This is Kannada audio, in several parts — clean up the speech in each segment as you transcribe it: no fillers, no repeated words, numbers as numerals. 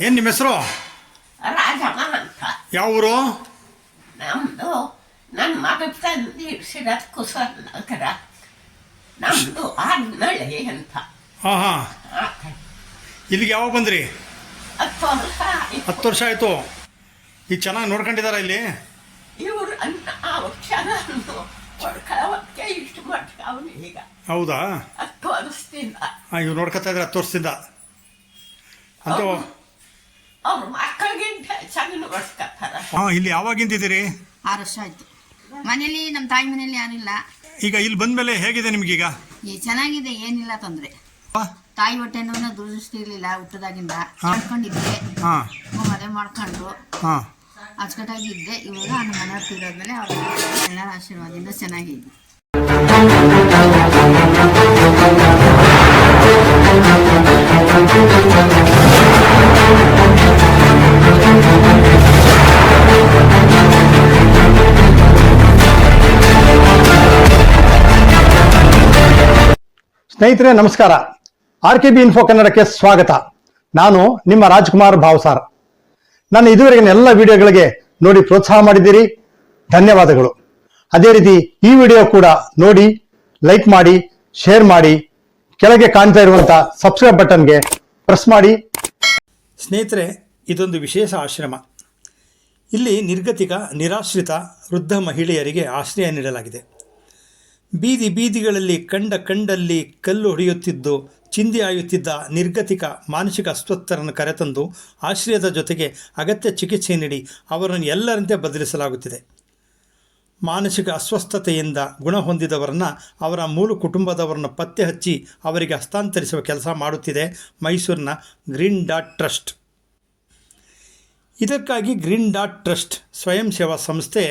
ಏನು ನಿಮ್ಮ ಹೆಸರು? ರಾಜಮ್ಮ ಅಂತ. ಯಾವ ಊರು? ನಮ್ಮದು ನನ್ನ ಮಗ ತಂದಿರಿಸಿರೋದು ಕುಶಾಲನಗರ. ನಮ್ಮದು ಆಡ್ನಳ್ಳಿ ಅಂತ. ಹಾಂ ಹಾಂ. ಇಲ್ಲಿಗೆ ಯಾವಾಗ ಬಂದ್ರಿ? 10 ವರ್ಷ ಆಯ್ತು. 10 ವರ್ಷ ಆಯಿತು. ಈಗ ಚೆನ್ನಾಗಿ ನೋಡ್ಕೊಂಡಿದ್ದಾರ ಇಲ್ಲಿ? ಇವರು ಅವ್ರು ಚೆನ್ನಾಗಿ ಹೊಡ್ಕೊಳ್ಳೋಕ್ಕೆ ಇಷ್ಟು ಮಟ್ಟಿಗೆ ಅವನು ಈಗ. ಹೌದಾ? 10 ವರ್ಷದಿಂದ. ಹಾಂ, ಇವ್ರು ನೋಡ್ಕೊತಾ ಇದ್ದಾರೆ 10 ವರ್ಷದಿಂದ ಅಂತೂ. ಅವ್ರ ಮಕ್ಕಳಿಗಿಂತ ಚೆನ್ನಾಗಿ ನೋಡ್ಕೊತಾರೆ. ಹಾಂ, ಇಲ್ಲಿ ಯಾವಾಗಿಂದಿದ್ದೀರಿ? 6 ವರ್ಷ ಆಯ್ತು. ಮನೇಲಿ ನಮ್ಮ ತಾಯಿ ಮನೇಲಿ ಯಾರಿಲ್ಲ. ಈಗ ಇಲ್ಲಿ ಬಂದ್ಮೇಲೆ ಹೇಗಿದೆ ನಿಮ್ಗೀಗ? ಚೆನ್ನಾಗಿದೆ, ಏನಿಲ್ಲ ತೊಂದರೆ. ತಾಯಿ ಹೊಟ್ಟೆನೂ ದುರದೃಷ್ಟಿ ಇರಲಿಲ್ಲ ಹುಟ್ಟದಾಗಿಂದ. ಮಾಡ್ಕೊಂಡಿದ್ದೆ, ಮದುವೆ ಮಾಡ್ಕೊಂಡು ಅಚ್ಚುಕಟ್ಟಾಗಿದ್ದೆ. ಇವಾಗ ನಮ್ಮ ಮನೆಯವ್ರು ತೀರೋದ್ಮೇಲೆ ಅವ್ರ ಎಲ್ಲರ ಆಶೀರ್ವಾದದಿಂದ ಚೆನ್ನಾಗಿದೆ. ಸ್ನೇಹಿತರೆ ನಮಸ್ಕಾರ. RKB ಇನ್ಫೋ ಕನ್ನಡಕ್ಕೆ ಸ್ವಾಗತ. ನಾನು ನಿಮ್ಮ ರಾಜ್ಕುಮಾರ್ ಭಾವಸಾರ್. ನನ್ನ ಇದುವರೆಗಿನ ಎಲ್ಲ ವಿಡಿಯೋಗಳಿಗೆ ನೋಡಿ ಪ್ರೋತ್ಸಾಹ ಮಾಡಿದ್ದೀರಿ, ಧನ್ಯವಾದಗಳು. ಅದೇ ರೀತಿ ಈ ವಿಡಿಯೋ ಕೂಡ ನೋಡಿ, ಲೈಕ್ ಮಾಡಿ, ಶೇರ್ ಮಾಡಿ, ಕೆಳಗೆ ಕಾಣ್ತಾ ಇರುವಂತ ಸಬ್ಸ್ಕ್ರೈಬ್ ಬಟನ್ಗೆ ಪ್ರೆಸ್ ಮಾಡಿ. ಸ್ನೇಹಿತರೆ, ಇದೊಂದು ವಿಶೇಷ ಆಶ್ರಮ. ಇಲ್ಲಿ ನಿರ್ಗತಿಕ, ನಿರಾಶ್ರಿತ ವೃದ್ಧ ಮಹಿಳೆಯರಿಗೆ ಆಶ್ರಯ ನೀಡಲಾಗಿದೆ. ಬೀದಿಗಳಲ್ಲಿ ಕಂಡಲ್ಲಿ ಕಲ್ಲು ಹೊಡೆಯುತ್ತಿದ್ದು ಚಿಂದಿ ಆಯುತ್ತಿದ್ದ ನಿರ್ಗತಿಕ ಮಾನಸಿಕ ಅಸ್ವಸ್ಥರನ್ನು ಕರೆತಂದು ಆಶ್ರಯದ ಜೊತೆಗೆ ಅಗತ್ಯ ಚಿಕಿತ್ಸೆ ನೀಡಿ ಅವರನ್ನು ಎಲ್ಲರಂತೆ ಬದಲಿಸಲಾಗುತ್ತಿದೆ. ಮಾನಸಿಕ ಅಸ್ವಸ್ಥತೆಯಿಂದ ಗುಣ ಹೊಂದಿದವರನ್ನು ಅವರ ಮೂಲ ಕುಟುಂಬದವರನ್ನು ಪತ್ತೆ ಹಚ್ಚಿ ಅವರಿಗೆ ಹಸ್ತಾಂತರಿಸುವ ಕೆಲಸ ಮಾಡುತ್ತಿದೆ ಮೈಸೂರಿನ ಗ್ರೀನ್ ಡಾಟ್ ಟ್ರಸ್ಟ್. ಇದಕ್ಕಾಗಿ ಗ್ರೀನ್ ಡಾಟ್ ಟ್ರಸ್ಟ್ ಸ್ವಯಂ ಸೇವಾ ಸಂಸ್ಥೆ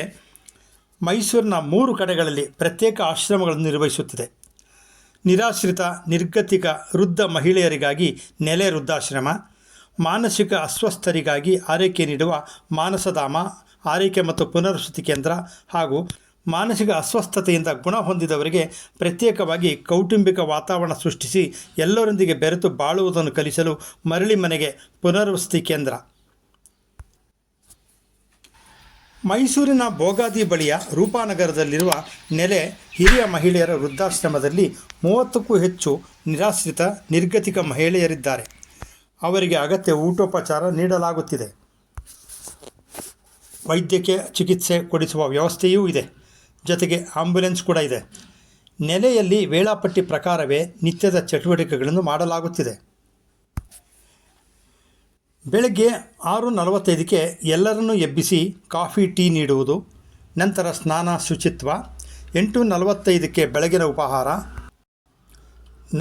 ಮೈಸೂರಿನ 3 ಕಡೆಗಳಲ್ಲಿ ಪ್ರತ್ಯೇಕ ಆಶ್ರಮಗಳನ್ನು ನಿರ್ವಹಿಸುತ್ತಿದೆ. ನಿರಾಶ್ರಿತ, ನಿರ್ಗತಿಕ ವೃದ್ಧ ಮಹಿಳೆಯರಿಗಾಗಿ ನೆಲೆ ವೃದ್ಧಾಶ್ರಮ, ಮಾನಸಿಕ ಅಸ್ವಸ್ಥರಿಗಾಗಿ ಆರೈಕೆ ನೀಡುವ ಮಾನಸಧಾಮ ಆರೈಕೆ ಮತ್ತು ಪುನರ್ವಸತಿ ಕೇಂದ್ರ ಹಾಗೂ ಮಾನಸಿಕ ಅಸ್ವಸ್ಥತೆಯಿಂದ ಗುಣ ಹೊಂದಿದವರಿಗೆ ಪ್ರತ್ಯೇಕವಾಗಿ ಕೌಟುಂಬಿಕ ವಾತಾವರಣ ಸೃಷ್ಟಿಸಿ ಎಲ್ಲರೊಂದಿಗೆ ಬೆರೆತು ಬಾಳುವುದನ್ನು ಕಲಿಸಲು ಮರಳಿ ಮನೆಗೆ ಪುನರ್ವಸತಿ ಕೇಂದ್ರ. ಮೈಸೂರಿನ ಭೋಗಾದಿ ಬಳಿಯ ರೂಪಾನಗರದಲ್ಲಿರುವ ನೆಲೆ ಹಿರಿಯ ಮಹಿಳೆಯರ ವೃದ್ಧಾಶ್ರಮದಲ್ಲಿ 30ಕ್ಕೂ ಹೆಚ್ಚು ನಿರಾಶ್ರಿತ, ನಿರ್ಗತಿಕ ಮಹಿಳೆಯರಿದ್ದಾರೆ. ಅವರಿಗೆ ಅಗತ್ಯ ಊಟೋಪಚಾರ ನೀಡಲಾಗುತ್ತಿದೆ. ವೈದ್ಯಕೀಯ ಚಿಕಿತ್ಸೆ ಕೊಡಿಸುವ ವ್ಯವಸ್ಥೆಯೂ ಇದೆ. ಜೊತೆಗೆ ಆಂಬ್ಯುಲೆನ್ಸ್ ಕೂಡ ಇದೆ. ನೆಲೆಯಲ್ಲಿ ವೇಳಾಪಟ್ಟಿ ಪ್ರಕಾರವೇ ನಿತ್ಯದ ಚಟುವಟಿಕೆಗಳನ್ನು ಮಾಡಲಾಗುತ್ತಿದೆ. ಬೆಳಗ್ಗೆ 6:45ಕ್ಕೆ ಎಲ್ಲರನ್ನೂ ಎಬ್ಬಿಸಿ ಕಾಫಿ ಟೀ ನೀಡುವುದು, ನಂತರ ಸ್ನಾನ ಶುಚಿತ್ವ. 8:45ಕ್ಕೆ ಬೆಳಗಿನ ಉಪಹಾರ,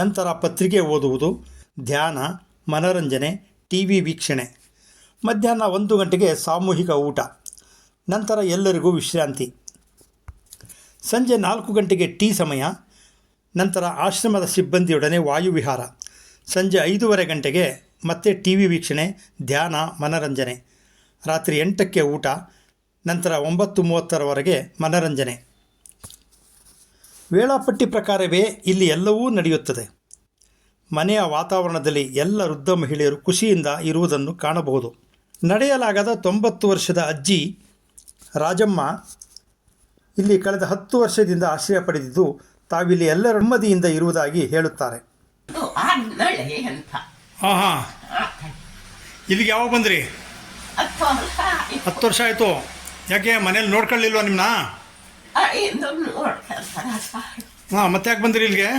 ನಂತರ ಪತ್ರಿಕೆ ಓದುವುದು, ಧ್ಯಾನ, ಮನರಂಜನೆ, TV ವೀಕ್ಷಣೆ. ಮಧ್ಯಾಹ್ನ 1 ಗಂಟೆಗೆ ಸಾಮೂಹಿಕ ಊಟ, ನಂತರ ಎಲ್ಲರಿಗೂ ವಿಶ್ರಾಂತಿ. ಸಂಜೆ 4 ಗಂಟೆಗೆ ಟೀ ಸಮಯ, ನಂತರ ಆಶ್ರಮದ ಸಿಬ್ಬಂದಿಯೊಡನೆ ವಾಯುವಿಹಾರ. ಸಂಜೆ 5:15 ಗಂಟೆಗೆ ಮತ್ತೆ TV ವೀಕ್ಷಣೆ, ಧ್ಯಾನ, ಮನರಂಜನೆ. ರಾತ್ರಿ 8ಕ್ಕೆ ಊಟ, ನಂತರ 9:30ರವರೆಗೆ ಮನರಂಜನೆ. ವೇಳಾಪಟ್ಟಿ ಪ್ರಕಾರವೇ ಇಲ್ಲಿ ಎಲ್ಲವೂ ನಡೆಯುತ್ತದೆ. ಮನೆಯ ವಾತಾವರಣದಲ್ಲಿ ಎಲ್ಲ ವೃದ್ಧ ಮಹಿಳೆಯರು ಖುಷಿಯಿಂದ ಇರುವುದನ್ನು ಕಾಣಬಹುದು. ನಡೆಯಲಾಗದ 90 ವರ್ಷದ ಅಜ್ಜಿ ರಾಜಮ್ಮ ಇಲ್ಲಿ ಕಳೆದ 10 ವರ್ಷದಿಂದ ಆಶ್ರಯ ಪಡೆದಿದ್ದು ತಾವಿಲ್ಲಿ ಎಲ್ಲರ ನೆಮ್ಮದಿಯಿಂದ ಇರುವುದಾಗಿ ಹೇಳುತ್ತಾರೆ. ಹಾಂ ಹಾಂ. ಇಲ್ಲಿಗೆ ಯಾವಾಗ ಬಂದ್ರಿ? 10 ವರ್ಷ ಆಯಿತು. ಯಾಕೆ ಮನೇಲಿ ನೋಡ್ಕೊಳ್ಳಿಲ್ವಾ ನಿಮ್ಮನ್ನ? ಹಾಂ, ಮತ್ತೆ ಯಾಕೆ ಬಂದ್ರಿ ಇಲ್ಲಿಗೆ?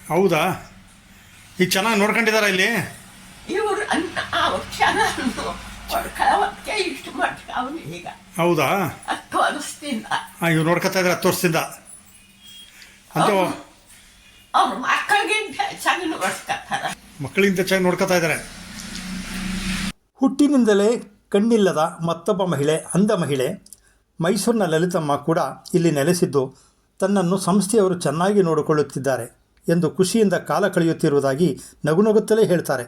ಹೌದಾ? ಈಗ ಚೆನ್ನಾಗಿ ನೋಡ್ಕೊಂಡಿದ್ದಾರಾ ಇಲ್ಲಿ? ಇವರು ಚೆನ್ನಾಗಿ ಹೊಡ್ಕೊಳ್ಳೋಕ್ಕೆ ಇಷ್ಟು ಮಟ್ಟಿಗೆ ಅವನು ಈಗ. ಹೌದಾ? 10 ವರ್ಷದಿಂದ. ಹಾಂ, ಇವ್ರು ನೋಡ್ಕೊತಾ ಇದ್ದಾರೆ 10 ವರ್ಷದಿಂದ ಅಂತೂ. ಅವ್ರ ಮಕ್ಕಳಿಗಿಂತ ಚೆನ್ನಾಗಿ ನೋಡ್ಕೊತಾರೆ. ಮಕ್ಕಳಿಗಿಂತ ಚೆನ್ನಾಗಿ ನೋಡ್ಕೊತಾ ಇದ್ದಾರೆ. ಹುಟ್ಟಿನಿಂದಲೇ ಕಣ್ಣಿಲ್ಲದ ಮತ್ತೊಬ್ಬ ಮಹಿಳೆ, ಅಂಧ ಮಹಿಳೆ ಮೈಸೂರಿನ ಲಲಿತಮ್ಮ ಕೂಡ ಇಲ್ಲಿ ನೆಲೆಸಿದ್ದು ತನ್ನನ್ನು ಸಂಸ್ಥೆಯವರು ಚೆನ್ನಾಗಿ ನೋಡಿಕೊಳ್ಳುತ್ತಿದ್ದಾರೆ ಎಂದು ಖುಷಿಯಿಂದ ಕಾಲ ಕಳೆಯುತ್ತಿರುವುದಾಗಿ ನಗುನಗುತ್ತಲೇ ಹೇಳ್ತಾರೆ.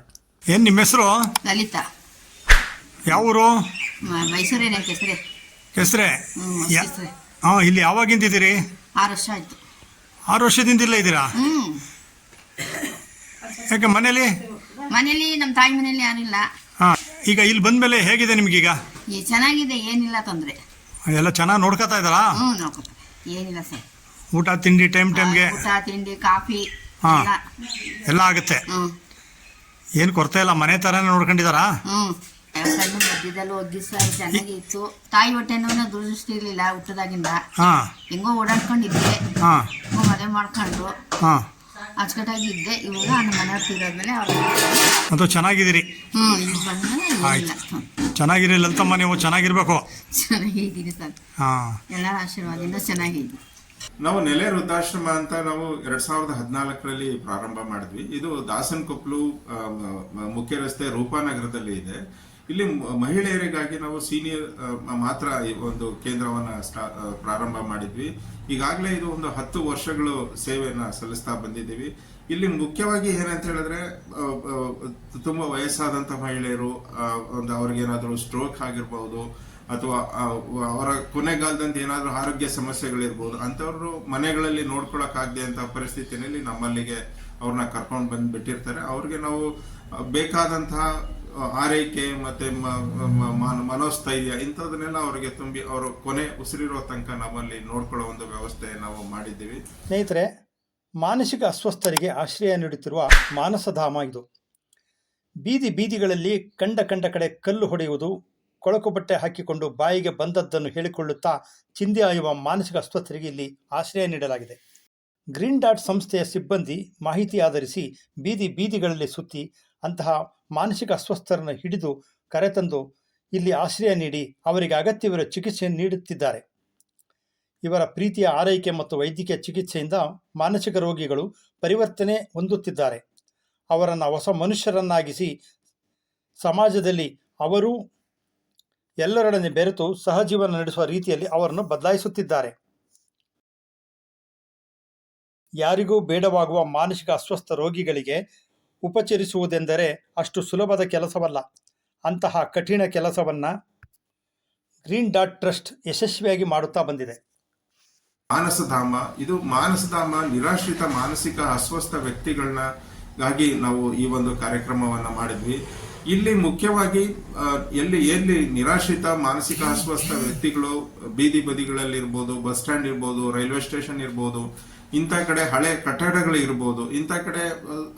ಏನು ನಿಮ್ಮ ಹೆಸರು? ಲಲಿತಾ. ಯಾವ ಊರು? ಮೈಸೂರೇನೆ, ಕೆಸರೆ. ಹಾಂ, ಇಲ್ಲಿ ಯಾವಾಗಿಂದಿದ್ದೀರಿ? 6 ವರ್ಷ ಆಯಿತು. 6 ವರ್ಷದಿಂದ ಇಲ್ಲೇ ಇದ್ದೀರಾ? ಯಾಕೆ ಮನೇಲಿ? ಮನೇಲಿ ನಮ್ಮ ತಾಯಿ ಮನೇಲಿ ಯಾರಿಲ್ಲ. ಹಾಂ, ಈಗ ಇಲ್ಲಿ ಬಂದಮೇಲೆ ಹೇಗಿದೆ ನಿಮಗೀಗ? ಚೆನ್ನಾಗಿದೆ, ಏನಿಲ್ಲ ತೊಂದರೆ. ಎಲ್ಲ ಚೆನ್ನಾಗಿ ನೋಡ್ಕೊತಾ ಇದ್ದಾರಾ? ನೋಡ್ಕೊತಾರೆ, ಏನಿಲ್ಲ ಸರ್. ಊಟ ತಿಂಡಿ ಟೈಮ್ಗೆ? ಊಟ ತಿಂಡಿ ಕಾಫಿ ಹಾಂ, ಎಲ್ಲ ಆಗುತ್ತೆ. ಏನು ಕೊರತೆ ಇಲ್ಲ, ಮನೆ ಥರನೇ ನೋಡ್ಕೊಂಡಿದ್ದಾರಾ? ಕಣ್ಣು ಮಧ್ಯದಲ್ಲಿ ಒಗ್ಗಿ ಸರ್, ಚೆನ್ನಾಗಿ ಇತ್ತು. ತಾಯಿ ಹೊಟ್ಟೆನೂ ದುರದೃಷ್ಟಿ ಇರಲಿಲ್ಲ ಹುಟ್ಟದಾಗಿಂದ. ಹೆಂಗೋ ಓಡಾಡ್ಕೊಂಡಿದ್ದೆ, ಮದುವೆ ಮಾಡ್ಕೊಂಡು ಅಚ್ಚುಕಟ್ಟಾಗಿ ಇದ್ದೆ. ಇವಾಗ ನಮ್ಮ ಮನೆಯವ್ರು ತೀರೋದ್ಮೇಲೆ ಅದು ಚೆನ್ನಾಗಿದ್ದೀರಿ? ಇಲ್ಲಿ ಬಂದ್ಮೇಲೆ ಚೆನ್ನಾಗಿರಿ ಲಲಿತಮ್ಮ, ನೀವು ಚೆನ್ನಾಗಿರ್ಬೇಕು. ಚೆನ್ನಾಗಿದ್ದೀನಿ ಸರ್, ಎಲ್ಲರ ಆಶೀರ್ವಾದದಿಂದ ಚೆನ್ನಾಗಿದ್ದೀನಿ. ನಾವು ನೆಲೆ ವೃದ್ಧಾಶ್ರಮ ಅಂತ ನಾವು 2014ರಲ್ಲಿ ಪ್ರಾರಂಭ ಮಾಡಿದ್ವಿ. ಇದು ದಾಸನಕೊಪ್ಪಲು ಮುಖ್ಯ ರಸ್ತೆ ರೂಪಾನಗರದಲ್ಲಿ ಇದೆ. ಇಲ್ಲಿ ಮಹಿಳೆಯರಿಗಾಗಿ ನಾವು ಸೀನಿಯರ್ ಮಾತ್ರ ಒಂದು ಕೇಂದ್ರವನ್ನ ಪ್ರಾರಂಭ ಮಾಡಿದ್ವಿ. ಈಗಾಗಲೇ ಇದು ಒಂದು 10 ವರ್ಷಗಳು ಸೇವೆಯನ್ನ ಸಲ್ಲಿಸ್ತಾ ಬಂದಿದ್ದೀವಿ. ಇಲ್ಲಿ ಮುಖ್ಯವಾಗಿ ಏನಂತ ಹೇಳಿದ್ರೆ, ತುಂಬಾ ವಯಸ್ಸಾದಂತ ಮಹಿಳೆಯರು, ಒಂದು ಅವ್ರಿಗೇನಾದ್ರೂ ಸ್ಟ್ರೋಕ್ ಆಗಿರ್ಬಹುದು ಅಥವಾ ಅವರ ಕೊನೆಗಾಲದಂತ ಏನಾದರೂ ಆರೋಗ್ಯ ಸಮಸ್ಯೆಗಳಿರ್ಬೋದು, ಅಂಥವ್ರು ಮನೆಗಳಲ್ಲಿ ನೋಡ್ಕೊಳಕ್ಕಾಗದೆ ಅಂತ ಪರಿಸ್ಥಿತಿಯಲ್ಲಿ ನಮ್ಮಲ್ಲಿಗೆ ಅವ್ರನ್ನ ಕರ್ಕೊಂಡು ಬಂದು ಬಿಟ್ಟಿರ್ತಾರೆ. ಅವ್ರಿಗೆ ನಾವು ಬೇಕಾದಂತಹ ಆರೈಕೆ ಮತ್ತೆ ಮನೋಸ್ಥೈರ್ಯ ಇಂಥದನ್ನೆಲ್ಲ ಅವರಿಗೆ ತುಂಬಿ ಅವರು ಕೊನೆ ಉಸಿರಿರೋ ತನಕ ನಮ್ಮಲ್ಲಿ ನೋಡ್ಕೊಳ್ಳೋ ಒಂದು ವ್ಯವಸ್ಥೆ ನಾವು ಮಾಡಿದ್ದೀವಿ. ಸ್ನೇಹಿತರೆ, ಮಾನಸಿಕ ಅಸ್ವಸ್ಥರಿಗೆ ಆಶ್ರಯ ನೀಡುತ್ತಿರುವ ಮಾನಸಧಾಮ ಇದು. ಬೀದಿಗಳಲ್ಲಿ ಕಂಡ ಕಡೆ ಕಲ್ಲು ಹೊಡೆಯುವುದು, ಕೊಳಕು ಬಟ್ಟೆ ಹಾಕಿಕೊಂಡು ಬಾಯಿಗೆ ಬಂದದ್ದನ್ನು ಹೇಳಿಕೊಳ್ಳುತ್ತಾ ಚಿಂದಿ ಆಯುವ ಮಾನಸಿಕ ಅಸ್ವಸ್ಥರಿಗೆ ಇಲ್ಲಿ ಆಶ್ರಯ ನೀಡಲಾಗಿದೆ. ಗ್ರೀನ್ ಡಾಟ್ ಸಂಸ್ಥೆಯ ಸಿಬ್ಬಂದಿ ಮಾಹಿತಿ ಆಧರಿಸಿ ಬೀದಿಗಳಲ್ಲಿ ಸುತ್ತಿ ಅಂತಹ ಮಾನಸಿಕ ಅಸ್ವಸ್ಥರನ್ನು ಹಿಡಿದು ಕರೆತಂದು ಇಲ್ಲಿ ಆಶ್ರಯ ನೀಡಿ ಅವರಿಗೆ ಅಗತ್ಯವಿರುವ ಚಿಕಿತ್ಸೆ ನೀಡುತ್ತಿದ್ದಾರೆ. ಇವರ ಪ್ರೀತಿಯ ಆರೈಕೆ ಮತ್ತು ವೈದ್ಯಕೀಯ ಚಿಕಿತ್ಸೆಯಿಂದ ಮಾನಸಿಕ ರೋಗಿಗಳು ಪರಿವರ್ತನೆ ಹೊಂದುತ್ತಿದ್ದಾರೆ. ಅವರನ್ನು ಹೊಸ ಮನುಷ್ಯರನ್ನಾಗಿಸಿ ಸಮಾಜದಲ್ಲಿ ಅವರು ಎಲ್ಲರೊಡನೆ ಬೆರೆತು ಸಹಜೀವನ ನಡೆಸುವ ರೀತಿಯಲ್ಲಿ ಅವರನ್ನು ಬದಲಾಯಿಸುತ್ತಿದ್ದಾರೆ. ಯಾರಿಗೂ ಬೇಡವಾಗುವ ಮಾನಸಿಕ ಅಸ್ವಸ್ಥ ರೋಗಿಗಳಿಗೆ ಉಪಚರಿಸುವುದೆಂದರೆ ಅಷ್ಟು ಸುಲಭದ ಕೆಲಸವಲ್ಲ. ಅಂತಹ ಕಠಿಣ ಕೆಲಸವನ್ನು ಗ್ರೀನ್ ಡಾಟ್ ಟ್ರಸ್ಟ್ ಯಶಸ್ವಿಯಾಗಿ ಮಾಡುತ್ತಾ ಬಂದಿದೆ. ಮಾನಸಧಾಮ ನಿರಾಶ್ರಿತ ಮಾನಸಿಕ ಅಸ್ವಸ್ಥ ವ್ಯಕ್ತಿಗಳನ್ನಾಗಿ ನಾವು ಈ ಒಂದು ಕಾರ್ಯಕ್ರಮವನ್ನ ಮಾಡಿದ್ವಿ. ಇಲ್ಲಿ ಮುಖ್ಯವಾಗಿ ಎಲ್ಲಿ ನಿರಾಶ್ರಿತ ಮಾನಸಿಕ ಅಸ್ವಸ್ಥ ವ್ಯಕ್ತಿಗಳು ಬೀದಿ ಬದಿಗಳಲ್ಲಿ ಇರ್ಬೋದು, ಬಸ್ ಸ್ಟ್ಯಾಂಡ್ ಇರ್ಬೋದು, ರೈಲ್ವೆ ಸ್ಟೇಷನ್ ಇರ್ಬೋದು, ಇಂಥ ಕಡೆ ಹಳೆ ಕಟ್ಟಡಗಳು ಇರ್ಬೋದು, ಇಂಥ ಕಡೆ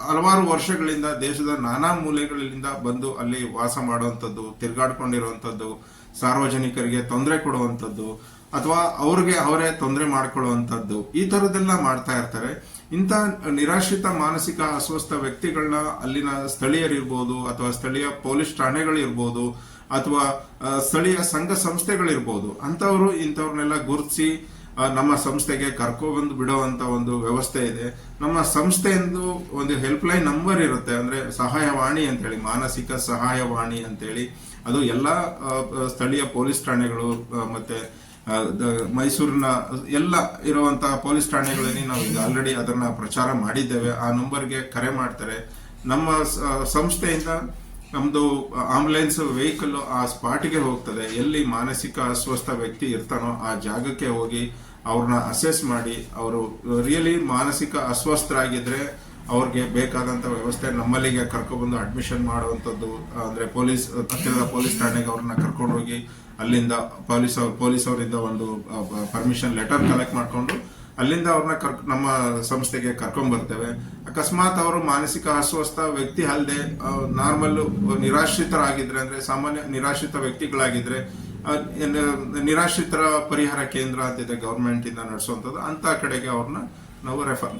ಹಲವಾರು ವರ್ಷಗಳಿಂದ ದೇಶದ ನಾನಾ ಮೂಲೆಗಳಿಂದ ಬಂದು ಅಲ್ಲಿ ವಾಸ ಮಾಡುವಂಥದ್ದು, ತಿರ್ಗಾಡ್ಕೊಂಡಿರುವಂಥದ್ದು, ಸಾರ್ವಜನಿಕರಿಗೆ ತೊಂದರೆ ಕೊಡುವಂಥದ್ದು ಅಥವಾ ಅವ್ರಿಗೆ ಅವರೇ ತೊಂದರೆ ಮಾಡ್ಕೊಳ್ಳುವಂಥದ್ದು, ಈ ಥರದ್ದೆಲ್ಲ ಮಾಡ್ತಾ ಇರ್ತಾರೆ. ಇಂಥ ನಿರಾಶ್ರಿತ ಮಾನಸಿಕ ಅಸ್ವಸ್ಥ ವ್ಯಕ್ತಿಗಳನ್ನ ಅಲ್ಲಿನ ಸ್ಥಳೀಯರಿರ್ಬೋದು ಅಥವಾ ಸ್ಥಳೀಯ ಪೊಲೀಸ್ ಠಾಣೆಗಳಿರ್ಬೋದು ಅಥವಾ ಸ್ಥಳೀಯ ಸಂಘ ಸಂಸ್ಥೆಗಳಿರ್ಬೋದು, ಅಂಥವ್ರು ಇಂಥವ್ರನ್ನೆಲ್ಲ ಗುರುತಿಸಿ ನಮ್ಮ ಸಂಸ್ಥೆಗೆ ಕರ್ಕೊಬಂದು ಬಿಡುವಂತ ಒಂದು ವ್ಯವಸ್ಥೆ ಇದೆ. ನಮ್ಮ ಸಂಸ್ಥೆಯಂದು ಒಂದು ಹೆಲ್ಪ್ ಲೈನ್ ನಂಬರ್ ಇರುತ್ತೆ, ಅಂದ್ರೆ ಸಹಾಯವಾಣಿ ಅಂತೇಳಿ, ಮಾನಸಿಕ ಸಹಾಯವಾಣಿ ಅಂತೇಳಿ. ಅದು ಎಲ್ಲ ಸ್ಥಳೀಯ ಪೊಲೀಸ್ ಠಾಣೆಗಳು ಮತ್ತೆ ಮೈಸೂರಿನ ಎಲ್ಲ ಇರುವಂತಹ ಪೊಲೀಸ್ ಠಾಣೆಗಳಲ್ಲಿ ನಾವು ಈಗ ಆಲ್ರೆಡಿ ಅದನ್ನ ಪ್ರಚಾರ ಮಾಡಿದ್ದೇವೆ. ಆ ನಂಬರ್ಗೆ ಕರೆ ಮಾಡ್ತಾರೆ. ನಮ್ಮ ಸಂಸ್ಥೆಯಿಂದ ನಮ್ದು ಆಂಬುಲೆನ್ಸ್ ವೆಹಿಕಲ್ ಆ ಸ್ಪಾಟ್ಗೆ ಹೋಗ್ತದೆ. ಎಲ್ಲಿ ಮಾನಸಿಕ ಅಸ್ವಸ್ಥ ವ್ಯಕ್ತಿ ಇರ್ತಾನೋ ಆ ಜಾಗಕ್ಕೆ ಹೋಗಿ ಅವ್ರನ್ನ ಅಸೆಸ್ ಮಾಡಿ, ಅವರು ರಿಯಲಿ ಮಾನಸಿಕ ಅಸ್ವಸ್ಥರಾಗಿದ್ರೆ ಅವ್ರಿಗೆ ಬೇಕಾದಂತ ವ್ಯವಸ್ಥೆ ನಮ್ಮಲ್ಲಿಗೆ ಕರ್ಕೊಂಡ್ಬಂದು ಅಡ್ಮಿಷನ್ ಮಾಡುವಂಥದ್ದು. ಅಂದ್ರೆ ಹತ್ತಿರದ ಪೊಲೀಸ್ ಠಾಣೆಗೆ ಅವ್ರನ್ನ ಕರ್ಕೊಂಡು ಹೋಗಿ ಅಲ್ಲಿಂದ ಪೊಲೀಸ್ ಅವರಿಂದ ಒಂದು ಪರ್ಮಿಷನ್ ಲೆಟರ್ ಕಲೆಕ್ಟ್ ಮಾಡಿಕೊಂಡು ಅಲ್ಲಿಂದ ಅವ್ರನ್ನ ನಮ್ಮ ಸಂಸ್ಥೆಗೆ ಕರ್ಕೊಂಡ್ ಬರ್ತೇವೆ. ಅಕಸ್ಮಾತ್ ಅವರು ಮಾನಸಿಕ ಅಸ್ವಸ್ಥ ವ್ಯಕ್ತಿ ಅಲ್ಲದೆ ನಾರ್ಮಲ್ ನಿರಾಶ್ರಿತರಾಗಿದ್ರೆ, ಅಂದ್ರೆ ಸಾಮಾನ್ಯ ನಿರಾಶ್ರಿತ ವ್ಯಕ್ತಿಗಳಾಗಿದ್ರೆ, ನಿರಾಶ್ರಿತರ ಪರಿಹಾರ ಕೇಂದ್ರ ಅಂತಿದೆ ಗವರ್ಮೆಂಟ್ ಇಂದ ನಡೆಸುವಂಥದ್ದು, ಅಂತ ಕಡೆಗೆ ಅವ್ರನ್ನ ನಾವು ರೆಫರ್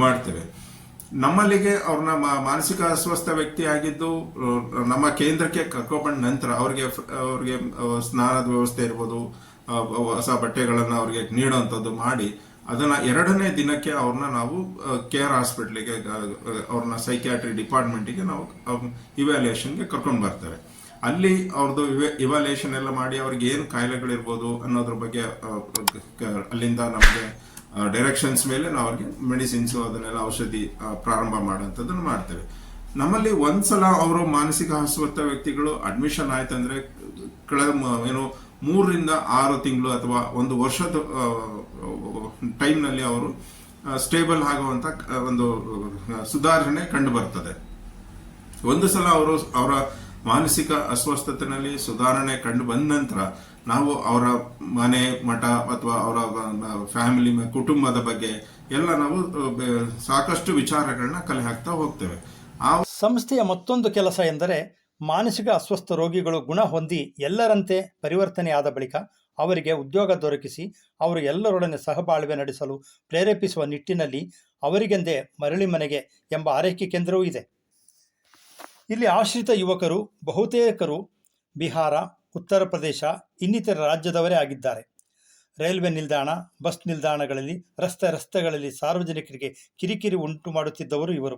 ಮಾಡ್ತೇವೆ. ನಮ್ಮಲ್ಲಿಗೆ ಅವ್ರನ್ನ ಮಾನಸಿಕ ಅಸ್ವಸ್ಥ ವ್ಯಕ್ತಿ ಆಗಿದ್ದು ನಮ್ಮ ಕೇಂದ್ರಕ್ಕೆ ಕರ್ಕೊಂಡ್ಬಂದ ನಂತರ ಅವ್ರಿಗೆ ಸ್ನಾನದ ವ್ಯವಸ್ಥೆ ಇರ್ಬೋದು, ಹೊಸ ಬಟ್ಟೆಗಳನ್ನ ಅವ್ರಿಗೆ ನೀಡುವಂಥದ್ದು ಮಾಡಿ, ಅದನ್ನ 2ನೇ ದಿನಕ್ಕೆ ಅವ್ರನ್ನ ನಾವು ಕೇರ್ ಹಾಸ್ಪಿಟ್ಲಿಗೆ, ಅವ್ರನ್ನ ಸೈಕ್ಯಾಟ್ರಿ ಡಿಪಾರ್ಟ್ಮೆಂಟಿಗೆ ನಾವು ಇವ್ಯಾಲ್ಯೂಯೇಷನ್ಗೆ ಕರ್ಕೊಂಡು ಬರ್ತೇವೆ. ಅಲ್ಲಿ ಅವ್ರದ್ದು ಇವ್ಯಾಲ್ಯೂಯೇಷನ್ ಎಲ್ಲ ಮಾಡಿ ಅವ್ರಿಗೆ ಏನು ಕಾಯಿಲೆಗಳಿರ್ಬೋದು ಅನ್ನೋದ್ರ ಬಗ್ಗೆ ಅಲ್ಲಿಂದ ನಮಗೆ ಡೈರೆಕ್ಷನ್ಸ್ ಮೇಲೆ ನಾವು ಅವ್ರಿಗೆ ಮೆಡಿಸಿನ್ಸ್ ಅದನ್ನೆಲ್ಲ ಔಷಧಿ ಪ್ರಾರಂಭ ಮಾಡುವಂಥದ್ದನ್ನು ಮಾಡ್ತೇವೆ. ನಮ್ಮಲ್ಲಿ ಒಂದ್ಸಲ ಅವರು ಮಾನಸಿಕ ಅಸ್ವಸ್ಥ ವ್ಯಕ್ತಿಗಳು ಅಡ್ಮಿಷನ್ ಆಯ್ತಂದ್ರೆ ಕಳೆದ 3 ರಿಂದ 6 ತಿಂಗಳು ಅಥವಾ 1 ವರ್ಷದ ಟೈಮ್ನಲ್ಲಿ ಅವರು ಸ್ಟೇಬಲ್ ಆಗುವಂತ ಒಂದು ಸುಧಾರಣೆ ಕಂಡು ಬರ್ತದೆ. ಒಂದು ಸಲ ಅವರ ಮಾನಸಿಕ ಅಸ್ವಸ್ಥತೆಯಲ್ಲಿ ಸುಧಾರಣೆ ಕಂಡು ಬಂದ ನಂತರ ನಾವು ಅವರ ಮನೆ ಮಠ ಅಥವಾ ಅವರ ಫ್ಯಾಮಿಲಿ ಕುಟುಂಬದ ಬಗ್ಗೆ ಎಲ್ಲ ನಾವು ಸಾಕಷ್ಟು ವಿಚಾರಗಳನ್ನ ಕಲೆ ಹಾಕ್ತಾ ಹೋಗ್ತೇವೆ. ಸಂಸ್ಥೆಯ ಮತ್ತೊಂದು ಕೆಲಸ ಎಂದರೆ ಮಾನಸಿಕ ಅಸ್ವಸ್ಥ ರೋಗಿಗಳು ಗುಣ ಹೊಂದಿ ಎಲ್ಲರಂತೆ ಪರಿವರ್ತನೆಯಾದ ಬಳಿಕ ಅವರಿಗೆ ಉದ್ಯೋಗ ದೊರಕಿಸಿ ಅವರು ಎಲ್ಲರೊಡನೆ ಸಹಬಾಳ್ವೆ ನಡೆಸಲು ಪ್ರೇರೇಪಿಸುವ ನಿಟ್ಟಿನಲ್ಲಿ ಅವರಿಗೆಂದೇ ಮರಳಿ ಮನೆಗೆ ಎಂಬ ಆರೈಕೆ ಕೇಂದ್ರವೂ ಇದೆ. ಇಲ್ಲಿ ಆಶ್ರಿತ ಯುವಕರು ಬಹುತೇಕರು ಬಿಹಾರ, ಉತ್ತರ ಪ್ರದೇಶ ಇನ್ನಿತರ ರಾಜ್ಯದವರೇ ಆಗಿದ್ದಾರೆ. ರೈಲ್ವೆ ನಿಲ್ದಾಣ, ಬಸ್ ನಿಲ್ದಾಣಗಳಲ್ಲಿ, ರಸ್ತೆಗಳಲ್ಲಿ ಸಾರ್ವಜನಿಕರಿಗೆ ಕಿರಿಕಿರಿ ಉಂಟು ಮಾಡುತ್ತಿದ್ದವರು ಇವರು.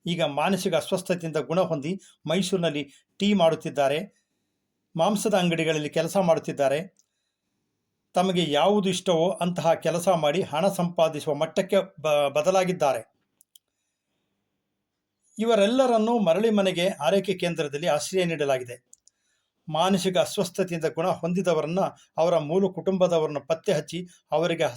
ಈಗ ಮಾನಸಿಕ ಅಸ್ವಸ್ಥತೆಯಿಂದ ಗುಣ ಹೊಂದಿ ಮೈಸೂರಿನಲ್ಲಿ ಟೀ ಮಾಡುತ್ತಿದ್ದಾರೆ, ಮಾಂಸದ ಅಂಗಡಿಗಳಲ್ಲಿ ಕೆಲಸ ಮಾಡುತ್ತಿದ್ದಾರೆ. ತಮಗೆ ಯಾವುದು ಇಷ್ಟವೋ ಅಂತಹ ಕೆಲಸ ಮಾಡಿ ಹಣ ಸಂಪಾದಿಸುವ ಮಟ್ಟಕ್ಕೆ ಬದಲಾಗಿದ್ದಾರೆ. ಇವರೆಲ್ಲರನ್ನೂ ಮರಳಿ ಮನೆಗೆ ಆರೈಕೆ ಕೇಂದ್ರದಲ್ಲಿ ಆಶ್ರಯ ನೀಡಲಾಗಿದೆ. ಮಾನಸಿಕ ಅಸ್ವಸ್ಥತೆಯಿಂದ ಗುಣ ಹೊಂದಿದವರನ್ನು ಅವರ ಮೂಲ ಕುಟುಂಬದವರನ್ನು ಪತ್ತೆ ಹಚ್ಚಿ ಅವರಿಗೆ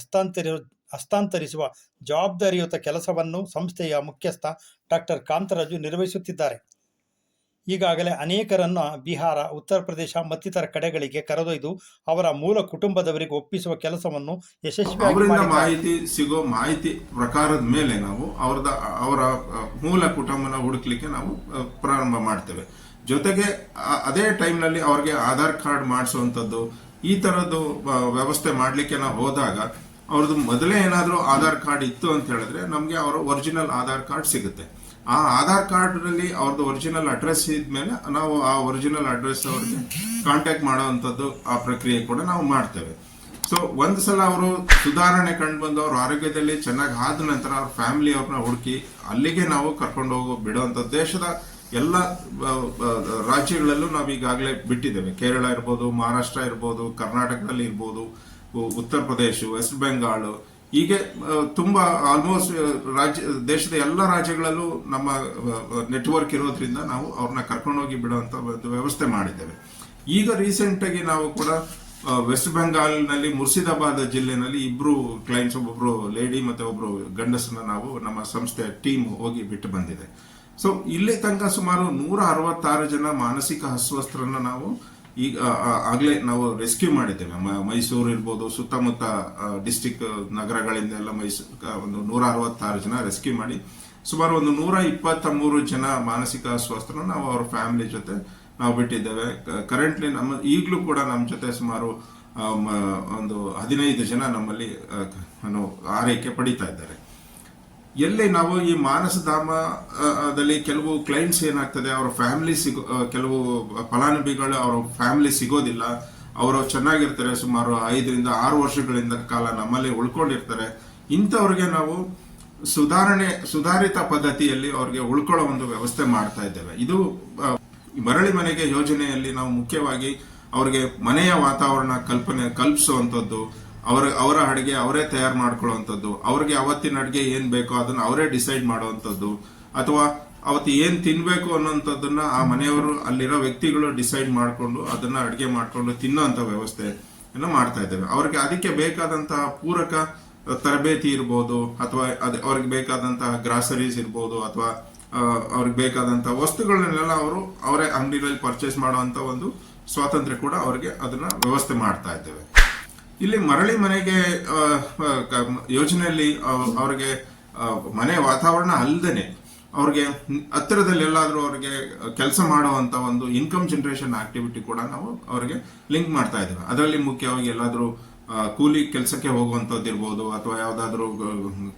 ಹಸ್ತಾಂತರಿಸುವ ಜವಾಬ್ದಾರಿಯುತ ಕೆಲಸವನ್ನು ಸಂಸ್ಥೆಯ ಮುಖ್ಯಸ್ಥ ಡಾಕ್ಟರ್ ಕಾಂತರಾಜು ನಿರ್ವಹಿಸುತ್ತಿದ್ದಾರೆ. ಈಗಾಗಲೇ ಅನೇಕರನ್ನು ಬಿಹಾರ, ಉತ್ತರ ಪ್ರದೇಶ ಮತ್ತಿತರ ಕಡೆಗಳಿಗೆ ಕರೆದೊಯ್ದು ಅವರ ಮೂಲ ಕುಟುಂಬದವರಿಗೆ ಒಪ್ಪಿಸುವ ಕೆಲಸವನ್ನು ಯಶಸ್ವಿಯಾಗಿ ಮಾಹಿತಿ ಪ್ರಕಾರದ ಮೇಲೆ ನಾವು ಅವರ ಮೂಲ ಕುಟುಂಬನ ಹುಡುಕ್ಲಿಕ್ಕೆ ನಾವು ಪ್ರಾರಂಭ ಮಾಡ್ತೇವೆ. ಜೊತೆಗೆ ಅದೇ ಟೈಮ್ನಲ್ಲಿ ಅವ್ರಿಗೆ ಆಧಾರ್ ಕಾರ್ಡ್ ಮಾಡಿಸುವಂಥದ್ದು, ಈ ತರದ್ದು ವ್ಯವಸ್ಥೆ ಮಾಡ್ಲಿಕ್ಕೆ ನಾವು ಹೋದಾಗ ಅವ್ರದ್ದು ಮೊದಲೇ ಏನಾದರೂ ಆಧಾರ್ ಕಾರ್ಡ್ ಇತ್ತು ಅಂತ ಹೇಳಿದ್ರೆ ನಮಗೆ ಅವರ ಒರಿಜಿನಲ್ ಆಧಾರ್ ಕಾರ್ಡ್ ಸಿಗುತ್ತೆ. ಆ ಆಧಾರ್ ಕಾರ್ಡ್ ನಲ್ಲಿ ಅವ್ರದ್ದು ಒರಿಜಿನಲ್ ಅಡ್ರೆಸ್ ಇದ್ಮೇಲೆ ನಾವು ಆ ಒರಿಜಿನಲ್ ಅಡ್ರೆಸ್ ಅವ್ರಿಗೆ ಕಾಂಟ್ಯಾಕ್ಟ್ ಮಾಡುವಂಥದ್ದು ಆ ಪ್ರಕ್ರಿಯೆ ಕೂಡ ನಾವು ಮಾಡ್ತೇವೆ. ಸೊ ಒಂದು ಸಲ ಅವರು ಸುಧಾರಣೆ ಕಂಡು ಬಂದು ಅವ್ರ ಆರೋಗ್ಯದಲ್ಲಿ ಚೆನ್ನಾಗಿ ಆದ ನಂತರ ಅವ್ರ ಫ್ಯಾಮಿಲಿ ಅವ್ರನ್ನ ಹುಡುಕಿ ಅಲ್ಲಿಗೆ ನಾವು ಕರ್ಕೊಂಡು ಹೋಗೋ ಬಿಡುವಂಥದ್ದು ದೇಶದ ಎಲ್ಲ ರಾಜ್ಯಗಳಲ್ಲೂ ನಾವು ಈಗಾಗಲೇ ಬಿಟ್ಟಿದ್ದೇವೆ. ಕೇರಳ ಇರ್ಬೋದು, ಮಹಾರಾಷ್ಟ್ರ ಇರ್ಬೋದು, ಕರ್ನಾಟಕದಲ್ಲಿ ಇರ್ಬೋದು, ಉತ್ತರ ಪ್ರದೇಶ, ವೆಸ್ಟ್ ಬೆಂಗಾಲ್, ಹೀಗೆ ತುಂಬಾ ಆಲ್ಮೋಸ್ಟ್ ದೇಶದ ಎಲ್ಲ ರಾಜ್ಯಗಳಲ್ಲೂ ನಮ್ಮ ನೆಟ್ವರ್ಕ್ ಇರೋದ್ರಿಂದ ನಾವು ಅವ್ರನ್ನ ಕರ್ಕೊಂಡೋಗಿ ಬಿಡುವಂತ ಒಂದು ವ್ಯವಸ್ಥೆ ಮಾಡಿದ್ದೇವೆ. ಈಗ ರೀಸೆಂಟ್ ಆಗಿ ನಾವು ಕೂಡ ವೆಸ್ಟ್ ಬೆಂಗಾಲ್ನಲ್ಲಿ ಮುರ್ಸಿದಾಬಾದ್ ಜಿಲ್ಲೆನಲ್ಲಿ ಇಬ್ರು ಕ್ಲೈಂಟ್ಸ್, ಒಬ್ಬೊಬ್ರು ಲೇಡಿ ಮತ್ತೆ ಒಬ್ರು ಗಂಡಸನ್ನ ನಾವು ನಮ್ಮ ಸಂಸ್ಥೆಯ ಟೀಮ್ ಹೋಗಿ ಬಿಟ್ಟು ಬಂದಿದೆ. ಸೊ ಇಲ್ಲಿ ತನಕ ಸುಮಾರು 166 ಜನ ಮಾನಸಿಕ ಅಸ್ವಸ್ಥರನ್ನ ನಾವು ಈಗ ಆಗ್ಲೇ ನಾವು ರೆಸ್ಕ್ಯೂ ಮಾಡಿದ್ದೇವೆ. ಮೈಸೂರು ಇರ್ಬೋದು, ಸುತ್ತಮುತ್ತ ಡಿಸ್ಟಿಕ್ ನಗರಗಳಿಂದ ಎಲ್ಲ ಒಂದು 166 ಜನ ರೆಸ್ಕ್ಯೂ ಮಾಡಿ ಸುಮಾರು ಒಂದು 123 ಜನ ಮಾನಸಿಕ ಅಸ್ವಸ್ಥರನ್ನು ನಾವು ಅವ್ರ ಫ್ಯಾಮಿಲಿ ಜೊತೆ ನಾವು ಬಿಟ್ಟಿದ್ದೇವೆ. ಕರೆಂಟ್ಲಿ ಈಗಲೂ ಕೂಡ ನಮ್ಮ ಜೊತೆ ಸುಮಾರು ಒಂದು 15 ಜನ ನಮ್ಮಲ್ಲಿ ಆರೈಕೆ ಪಡಿತಾ ಇದ್ದಾರೆ. ಎಲ್ಲಿ ನಾವು ಈ ಮಾನಸಧಾಮದಲ್ಲಿ ಕೆಲವು ಕ್ಲೈಂಟ್ಸ್ ಏನಾಗ್ತದೆ, ಅವರ ಫ್ಯಾಮಿಲಿ ಕೆಲವು ಫಲಾನುಭವಿಗಳು ಅವರ ಫ್ಯಾಮಿಲಿ ಸಿಗೋದಿಲ್ಲ, ಅವರು ಚೆನ್ನಾಗಿರ್ತಾರೆ, ಸುಮಾರು 5 ರಿಂದ 6 ವರ್ಷಗಳಿಂದ ಕಾಲ ನಮ್ಮಲ್ಲಿ ಉಳ್ಕೊಂಡಿರ್ತಾರೆ. ಇಂಥವ್ರಿಗೆ ನಾವು ಸುಧಾರಿತ ಪದ್ಧತಿಯಲ್ಲಿ ಅವ್ರಿಗೆ ಉಳ್ಕೊಳ್ಳೋ ಒಂದು ವ್ಯವಸ್ಥೆ ಮಾಡ್ತಾ ಇದ್ದೇವೆ. ಇದು ಮರಳಿ ಮನೆಗೆ ಯೋಜನೆಯಲ್ಲಿ ನಾವು ಮುಖ್ಯವಾಗಿ ಅವ್ರಿಗೆ ಮನೆಯ ವಾತಾವರಣ ಕಲ್ಪಿಸುವಂಥದ್ದು, ಅವರ ಅಡುಗೆ ಅವರೇ ತಯಾರು ಮಾಡ್ಕೊಳ್ಳುವಂಥದ್ದು, ಅವ್ರಿಗೆ ಅವತ್ತಿನ ಅಡುಗೆ ಏನ್ ಬೇಕೋ ಅದನ್ನ ಅವರೇ ಡಿಸೈಡ್ ಮಾಡುವಂಥದ್ದು, ಅಥವಾ ಅವತ್ತು ಏನ್ ತಿನ್ಬೇಕು ಅನ್ನೋಂಥದ್ದನ್ನ ಆ ಮನೆಯವರು ಅಲ್ಲಿರೋ ವ್ಯಕ್ತಿಗಳು ಡಿಸೈಡ್ ಮಾಡಿಕೊಂಡು ಅದನ್ನ ಅಡುಗೆ ಮಾಡ್ಕೊಂಡು ತಿನ್ನೋಂಥ ವ್ಯವಸ್ಥೆಯನ್ನು ಮಾಡ್ತಾ ಇದ್ದೇವೆ. ಅವ್ರಿಗೆ ಅದಕ್ಕೆ ಬೇಕಾದಂತಹ ಪೂರಕ ತರಬೇತಿ ಇರ್ಬೋದು, ಅಥವಾ ಅವ್ರಿಗೆ ಬೇಕಾದಂತಹ ಗ್ರಾಸರೀಸ್ ಇರ್ಬೋದು, ಅಥವಾ ಅವ್ರಿಗೆ ಬೇಕಾದಂತಹ ವಸ್ತುಗಳನ್ನೆಲ್ಲ ಅವರೇ ಅಂಗಡಿಗಳಲ್ಲಿ ಪರ್ಚೇಸ್ ಮಾಡುವಂತ ಒಂದು ಸ್ವಾತಂತ್ರ್ಯ ಕೂಡ ಅವ್ರಿಗೆ ಅದನ್ನ ವ್ಯವಸ್ಥೆ ಮಾಡ್ತಾ ಇದ್ದೇವೆ. ಇಲ್ಲಿ ಮರಳಿ ಮನೆಗೆ ಯೋಜನೆಯಲ್ಲಿ ಅವ್ರಿಗೆ ಮನೆ ವಾತಾವರಣ ಅಲ್ಲದೇನೆ ಅವ್ರಿಗೆ ಹತ್ತಿರದಲ್ಲಿ ಎಲ್ಲಾದ್ರೂ ಅವ್ರಿಗೆ ಕೆಲಸ ಮಾಡುವಂತ ಒಂದು ಇನ್ಕಮ್ ಜನರೇಷನ್ ಆಕ್ಟಿವಿಟಿ ಕೂಡ ನಾವು ಅವ್ರಿಗೆ ಲಿಂಕ್ ಮಾಡ್ತಾ ಇದ್ದೇವೆ. ಅದರಲ್ಲಿ ಮುಖ್ಯವಾಗಿ ಎಲ್ಲಾದ್ರೂ ಕೂಲಿ ಕೆಲಸಕ್ಕೆ ಹೋಗುವಂಥದ್ದು ಇರ್ಬೋದು, ಅಥವಾ ಯಾವ್ದಾದ್ರು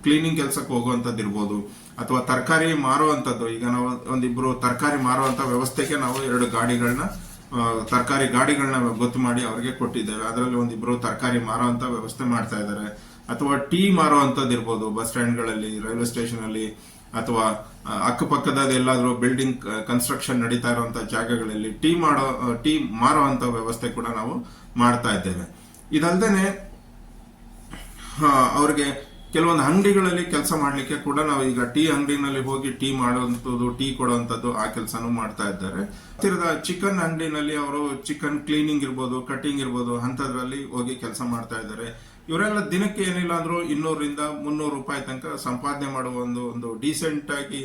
ಕ್ಲೀನಿಂಗ್ ಕೆಲಸಕ್ಕೆ ಹೋಗುವಂಥದ್ದು ಇರ್ಬೋದು, ಅಥವಾ ತರಕಾರಿ ಮಾರುವಂಥದ್ದು. ಈಗ ನಾವು ಒಂದಿಬ್ರು ತರಕಾರಿ ಮಾರುವಂತ ವ್ಯವಸ್ಥೆಗೆ ನಾವು 2 ತರಕಾರಿ ಗಾಡಿಗಳನ್ನ ಗೊತ್ತು ಮಾಡಿ ಅವ್ರಿಗೆ ಕೊಟ್ಟಿದ್ದೇವೆ. ಅದರಲ್ಲಿ ಒಂದಿಬ್ರು ತರಕಾರಿ ಮಾರುವಂತ ವ್ಯವಸ್ಥೆ ಮಾಡ್ತಾ ಇದ್ದಾರೆ. ಅಥವಾ ಟೀ ಮಾರುವಂತದ್ದು ಇರ್ಬೋದು, ಬಸ್ ಸ್ಟ್ಯಾಂಡ್ಗಳಲ್ಲಿ, ರೈಲ್ವೆ ಸ್ಟೇಷನ್ ಅಲ್ಲಿ, ಅಥವಾ ಅಕ್ಕಪಕ್ಕದ ಎಲ್ಲಾದ್ರೂ ಬಿಲ್ಡಿಂಗ್ ಕನ್ಸ್ಟ್ರಕ್ಷನ್ ನಡೀತಾ ಇರುವಂತ ಜಾಗಗಳಲ್ಲಿ ಟೀ ಮಾರುವಂತ ವ್ಯವಸ್ಥೆ ಕೂಡ ನಾವು ಮಾಡ್ತಾ ಇದ್ದೇವೆ. ಇದಲ್ದೇನೆ ಅವ್ರಿಗೆ ಕೆಲವೊಂದು ಅಂಗಡಿಗಳಲ್ಲಿ ಕೆಲಸ ಮಾಡ್ಲಿಕ್ಕೆ ಕೂಡ ನಾವು ಈಗ ಟೀ ಅಂಗಡಿನಲ್ಲಿ ಹೋಗಿ ಟೀ ಮಾಡುವಂಥದ್ದು, ಟೀ ಕೊಡುವಂಥದ್ದು ಆ ಕೆಲಸನೂ ಮಾಡ್ತಾ ಇದ್ದಾರೆ. ಹತ್ತಿರದ ಚಿಕನ್ ಅಂಗಡಿನಲ್ಲಿ ಅವರು ಚಿಕನ್ ಕ್ಲೀನಿಂಗ್ ಇರ್ಬೋದು, ಕಟಿಂಗ್ ಇರ್ಬೋದು, ಅಂಥದ್ರಲ್ಲಿ ಹೋಗಿ ಕೆಲಸ ಮಾಡ್ತಾ ಇದ್ದಾರೆ. ಇವರೆಲ್ಲ ದಿನಕ್ಕೆ ಏನಿಲ್ಲ ಅಂದ್ರೂ 200-300 ರೂಪಾಯಿ ತನಕ ಸಂಪಾದನೆ ಮಾಡುವ ಒಂದು ಡೀಸೆಂಟ್ ಆಗಿ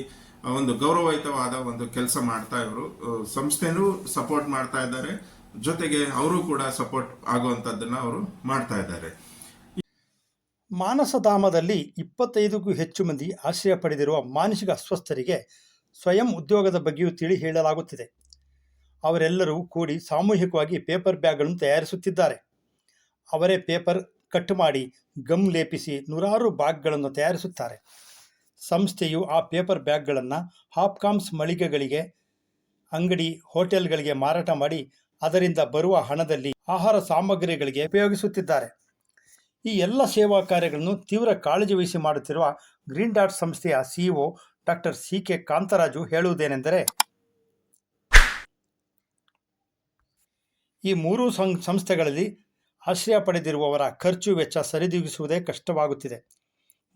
ಒಂದು ಗೌರವಯುತವಾದ ಒಂದು ಕೆಲಸ ಮಾಡ್ತಾ ಇವರು ಸಂಸ್ಥೆನೂ ಸಪೋರ್ಟ್ ಮಾಡ್ತಾ ಇದ್ದಾರೆ, ಜೊತೆಗೆ ಅವರು ಕೂಡ ಸಪೋರ್ಟ್ ಆಗುವಂತದ್ದನ್ನ ಅವರು ಮಾಡ್ತಾ ಇದ್ದಾರೆ. ಮಾನಸಧಾಮದಲ್ಲಿ 25ಕ್ಕೂ ಹೆಚ್ಚು ಮಂದಿ ಆಶ್ರಯ ಪಡೆದಿರುವ ಮಾನಸಿಕ ಅಸ್ವಸ್ಥರಿಗೆ ಸ್ವಯಂ ಉದ್ಯೋಗದ ಬಗ್ಗೆಯೂ ತಿಳಿ ಹೇಳಲಾಗುತ್ತಿದೆ. ಅವರೆಲ್ಲರೂ ಕೂಡಿ ಸಾಮೂಹಿಕವಾಗಿ ಪೇಪರ್ ಬ್ಯಾಗ್ಗಳನ್ನು ತಯಾರಿಸುತ್ತಿದ್ದಾರೆ. ಅವರೇ ಪೇಪರ್ ಕಟ್ ಮಾಡಿ ಗಮ್ ಲೇಪಿಸಿ ನೂರಾರು ಬ್ಯಾಗ್ಗಳನ್ನು ತಯಾರಿಸುತ್ತಾರೆ. ಸಂಸ್ಥೆಯು ಆ ಪೇಪರ್ ಬ್ಯಾಗ್ಗಳನ್ನು ಹಾಪ್ಕಾಮ್ಸ್ ಮಳಿಗೆಗಳಿಗೆ, ಅಂಗಡಿ, ಹೋಟೆಲ್ಗಳಿಗೆ ಮಾರಾಟ ಮಾಡಿ ಅದರಿಂದ ಬರುವ ಹಣದಲ್ಲಿ ಆಹಾರ ಸಾಮಗ್ರಿಗಳಿಗೆ ಉಪಯೋಗಿಸುತ್ತಿದ್ದಾರೆ. ಈ ಎಲ್ಲ ಸೇವಾ ಕಾರ್ಯಗಳನ್ನು ತೀವ್ರ ಕಾಳಜಿ ವಹಿಸಿ ಮಾಡುತ್ತಿರುವ ಗ್ರೀನ್ ಡಾಟ್ ಸಂಸ್ಥೆಯ ಸಿಇಒ ಡಾಕ್ಟರ್ CK ಕಾಂತರಾಜು ಹೇಳುವುದೇನೆಂದರೆ, ಈ ಮೂರೂ ಸಂಸ್ಥೆಗಳಲ್ಲಿ ಆಶ್ರಯ ಪಡೆದಿರುವವರ ಖರ್ಚು ವೆಚ್ಚ ಸರಿದೂಗಿಸುವುದೇ ಕಷ್ಟವಾಗುತ್ತಿದೆ.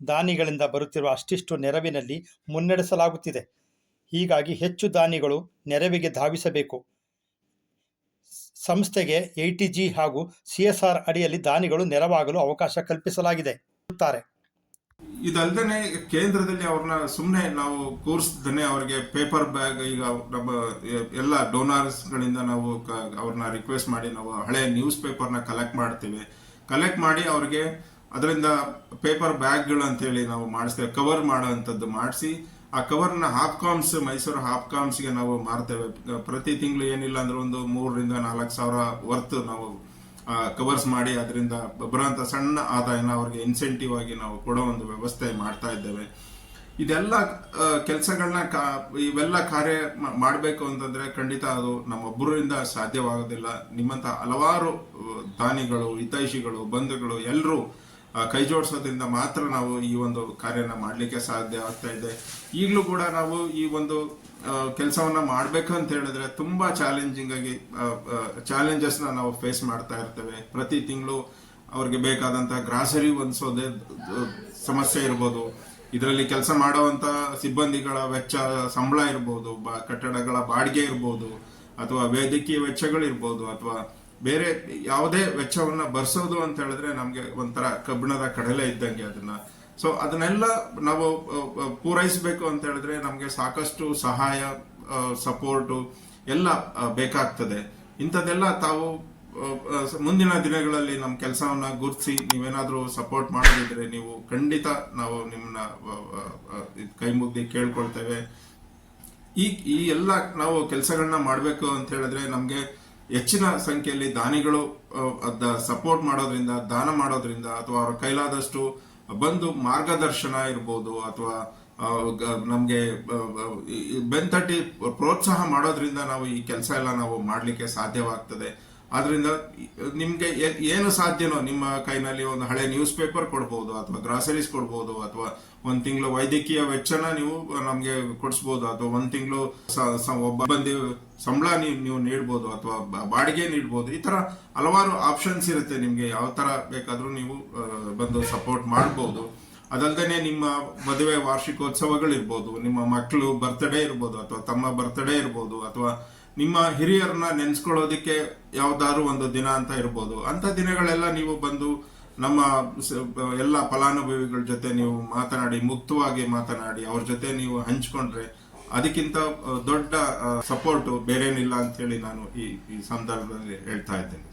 ದಾನಿಗಳಿಂದ ಬರುತ್ತಿರುವ ಅಷ್ಟಿಷ್ಟು ನೆರವಿನಲ್ಲಿ ಮುನ್ನಡೆಸಲಾಗುತ್ತಿದೆ. ಹೀಗಾಗಿ ಹೆಚ್ಚು ದಾನಿಗಳು ನೆರವಿಗೆ ಧಾವಿಸಬೇಕು. ಸಂಸ್ಥೆಗೆ 80G ಹಾಗೂ CSR ಅಡಿಯಲ್ಲಿ ದಾನಿಗಳು ನೆರವಾಗಲು ಅವಕಾಶ ಕಲ್ಪಿಸಲಾಗಿದೆ ಎನ್ನುತ್ತಾರೆ. ಇದಲ್ದೇನೆ ಕೇಂದ್ರದಲ್ಲಿ ಅವ್ರನ್ನ ಸುಮ್ಮನೆ ನಾವು ಕೂರಿಸ್ದೇನೆ ಅವ್ರಿಗೆ ಪೇಪರ್ ಬ್ಯಾಗ್, ಈಗ ನಮ್ಮ ಎಲ್ಲ ಡೋನರ್ಸ್ ಗಳಿಂದ ನಾವು ಅವ್ರನ್ನ ರಿಕ್ವೆಸ್ಟ್ ಮಾಡಿ ನಾವು ಹಳೆ ನ್ಯೂಸ್ ಪೇಪರ್ನ ಕಲೆಕ್ಟ್ ಮಾಡಿ ಅವ್ರಿಗೆ ಅದರಿಂದ ಪೇಪರ್ ಬ್ಯಾಗ್ಗಳು ಅಂತೇಳಿ ನಾವು ಮಾಡಿಸ್ತೇವೆ. ಕವರ್ ಮಾಡೋವಂಥದ್ದು ಮಾಡಿಸಿ ಆ ಕವರ್ನ ಹಾಪ್ಕಾಮ್ಸ್, ಮೈಸೂರು ಹಾಪ್ಕಾಮ್ಸ್ಗೆ ನಾವು ಮಾರ್ತೇವೆ. ಪ್ರತಿ ತಿಂಗಳು ಏನಿಲ್ಲ ಅಂದ್ರೆ ಒಂದು 3,000-4,000 ಸಾವಿರ ವರ್ತ್ ನಾವು ಕವರ್ಸ್ ಮಾಡಿ ಅದರಿಂದ ಬರುವಂತ ಸಣ್ಣ ಆದಾಯನ ಅವ್ರಿಗೆ ಇನ್ಸೆಂಟಿವ್ ಆಗಿ ನಾವು ಕೊಡೋ ಒಂದು ವ್ಯವಸ್ಥೆ ಮಾಡ್ತಾ ಇದ್ದೇವೆ. ಇದೆಲ್ಲ ಕೆಲಸಗಳನ್ನ ಇವೆಲ್ಲ ಕಾರ್ಯ ಮಾಡಬೇಕು ಅಂತಂದ್ರೆ ಖಂಡಿತ ಅದು ನಮ್ಮೊಬ್ಬರಿಂದ ಸಾಧ್ಯವಾಗೋದಿಲ್ಲ. ನಿಮ್ಮಂತ ಹಲವಾರು ದಾನಿಗಳು, ಹಿತೈಷಿಗಳು, ಬಂಧುಗಳು ಎಲ್ಲರೂ ಕೈ ಜೋಡಿಸೋದ್ರಿಂದ ಮಾತ್ರ ನಾವು ಈ ಒಂದು ಕಾರ್ಯನ ಮಾಡಲಿಕ್ಕೆ ಸಾಧ್ಯ ಆಗ್ತಾ ಇದೆ. ಈಗಲೂ ಕೂಡ ನಾವು ಈ ಒಂದು ಕೆಲಸವನ್ನ ಮಾಡಬೇಕು ಅಂತ ಹೇಳಿದ್ರೆ ತುಂಬಾ ಚಾಲೆಂಜಿಂಗ್ ಆಗಿ ಚಾಲೆಂಜಸ್ನ ನಾವು ಫೇಸ್ ಮಾಡ್ತಾ ಇರ್ತೇವೆ. ಪ್ರತಿ ತಿಂಗಳು ಅವ್ರಿಗೆ ಬೇಕಾದಂತಹ ಗ್ರಾಸರಿ ಹೊಂದಿಸೋದೇ ಸಮಸ್ಯೆ ಇರ್ಬೋದು, ಇದರಲ್ಲಿ ಕೆಲಸ ಮಾಡುವಂತ ಸಿಬ್ಬಂದಿಗಳ ವೆಚ್ಚ, ಸಂಬಳ ಇರ್ಬೋದು, ಕಟ್ಟಡಗಳ ಬಾಡಿಗೆ ಇರ್ಬೋದು, ಅಥವಾ ವೈದ್ಯಕೀಯ ವೆಚ್ಚಗಳಿರ್ಬೋದು, ಅಥವಾ ಬೇರೆ ಯಾವುದೇ ವೆಚ್ಚವನ್ನ ಭರಿಸೋದು ಅಂತ ಹೇಳಿದ್ರೆ ನಮ್ಗೆ ಒಂಥರ ಕಬ್ಬಿಣದ ಕಡಲೆ ಇದ್ದಂಗೆ ಅದನ್ನ. ಸೊ ಅದನ್ನೆಲ್ಲ ನಾವು ಪೂರೈಸಬೇಕು ಅಂತ ಹೇಳಿದ್ರೆ ನಮ್ಗೆ ಸಾಕಷ್ಟು ಸಹಾಯ, ಸಪೋರ್ಟು ಎಲ್ಲ ಬೇಕಾಗ್ತದೆ. ಇಂಥದ್ದೆಲ್ಲ ತಾವು ಮುಂದಿನ ದಿನಗಳಲ್ಲಿ ನಮ್ಮ ಕೆಲಸವನ್ನ ಗುರುತಿಸಿ ನೀವೇನಾದ್ರೂ ಸಪೋರ್ಟ್ ಮಾಡೋದಿದ್ರೆ ನೀವು ಖಂಡಿತ ನಾವು ನಿಮ್ಮನ್ನ ಕೈ ಮುಗ್ದಿ ಕೇಳ್ಕೊಳ್ತೇವೆ. ಈ ಎಲ್ಲ ನಾವು ಕೆಲಸಗಳನ್ನ ಮಾಡಬೇಕು ಅಂತ ಹೇಳಿದ್ರೆ ನಮ್ಗೆ ಹೆಚ್ಚಿನ ಸಂಖ್ಯೆಯಲ್ಲಿ ದಾನಿಗಳು ಸಪೋರ್ಟ್ ಮಾಡೋದ್ರಿಂದ, ದಾನ ಮಾಡೋದ್ರಿಂದ, ಅಥವಾ ಅವರ ಕೈಲಾದಷ್ಟು ಬಂದು ಮಾರ್ಗದರ್ಶನ ಇರ್ಬೋದು, ಅಥವಾ ನಮ್ಗೆ ಬೆನ್ತಟ್ಟಿ ಪ್ರೋತ್ಸಾಹ ಮಾಡೋದ್ರಿಂದ ನಾವು ಈ ಕೆಲಸ ಎಲ್ಲ ನಾವು ಮಾಡ್ಲಿಕ್ಕೆ ಸಾಧ್ಯವಾಗ್ತದೆ. ಆದ್ರಿಂದ ನಿಮ್ಗೆ ಏನು ಸಾಧ್ಯನೋ ನಿಮ್ಮ ಕೈನಲ್ಲಿ ಒಂದು ಹಳೆ ನ್ಯೂಸ್ ಪೇಪರ್ ಕೊಡ್ಬೋದು, ಅಥವಾ ಗ್ರಾಸರೀಸ್ ಕೊಡ್ಬೋದು, ಅಥವಾ ಒಂದ್ ತಿಂಗಳು ವೈದ್ಯಕೀಯ ವೆಚ್ಚನ ನೀವು ನಮ್ಗೆ ಕೊಡಿಸ್ಬೋದು, ಅಥವಾ ಒಂದ್ ತಿಂಗಳು ಒಬ್ಬ ಬಂದು ಸಂಬಳ ನೀವು ನೀಡ್ಬೋದು, ಅಥವಾ ಬಾಡಿಗೆ ನೀಡ್ಬೋದು. ಈ ತರ ಹಲವಾರು ಆಪ್ಷನ್ಸ್ ಇರುತ್ತೆ. ನಿಮ್ಗೆ ಯಾವ ತರ ಬೇಕಾದ್ರೂ ನೀವು ಬಂದು ಸಪೋರ್ಟ್ ಮಾಡ್ಬೋದು. ಅದಲ್ದೇನೆ ನಿಮ್ಮ ಮದುವೆ ವಾರ್ಷಿಕೋತ್ಸವಗಳಿರ್ಬೋದು, ನಿಮ್ಮ ಮಕ್ಕಳು ಬರ್ತ್ಡೇ ಇರ್ಬೋದು, ಅಥವಾ ತಮ್ಮ ಬರ್ತ್ಡೇ ಇರ್ಬೋದು, ಅಥವಾ ನಿಮ್ಮ ಹಿರಿಯರನ್ನ ನೆನ್ಸ್ಕೊಳ್ಳೋದಿಕ್ಕೆ ಯಾವ್ದಾದ್ರು ಒಂದು ದಿನ ಅಂತ ಇರ್ಬೋದು. ಅಂತ ದಿನಗಳೆಲ್ಲ ನೀವು ಬಂದು ನಮ್ಮ ಎಲ್ಲ ಫಲಾನುಭವಿಗಳ ಜೊತೆ ನೀವು ಮುಕ್ತವಾಗಿ ಮಾತನಾಡಿ ಅವ್ರ ಜೊತೆ ನೀವು ಹಂಚ್ಕೊಂಡ್ರೆ ಅದಕ್ಕಿಂತ ದೊಡ್ಡ ಸಪೋರ್ಟ್ ಬೇರೇನಿಲ್ಲ ಅಂತ ಹೇಳಿ ನಾನು ಈ ಸಂದರ್ಭದಲ್ಲಿ ಹೇಳ್ತಾ ಇದ್ದೇನೆ.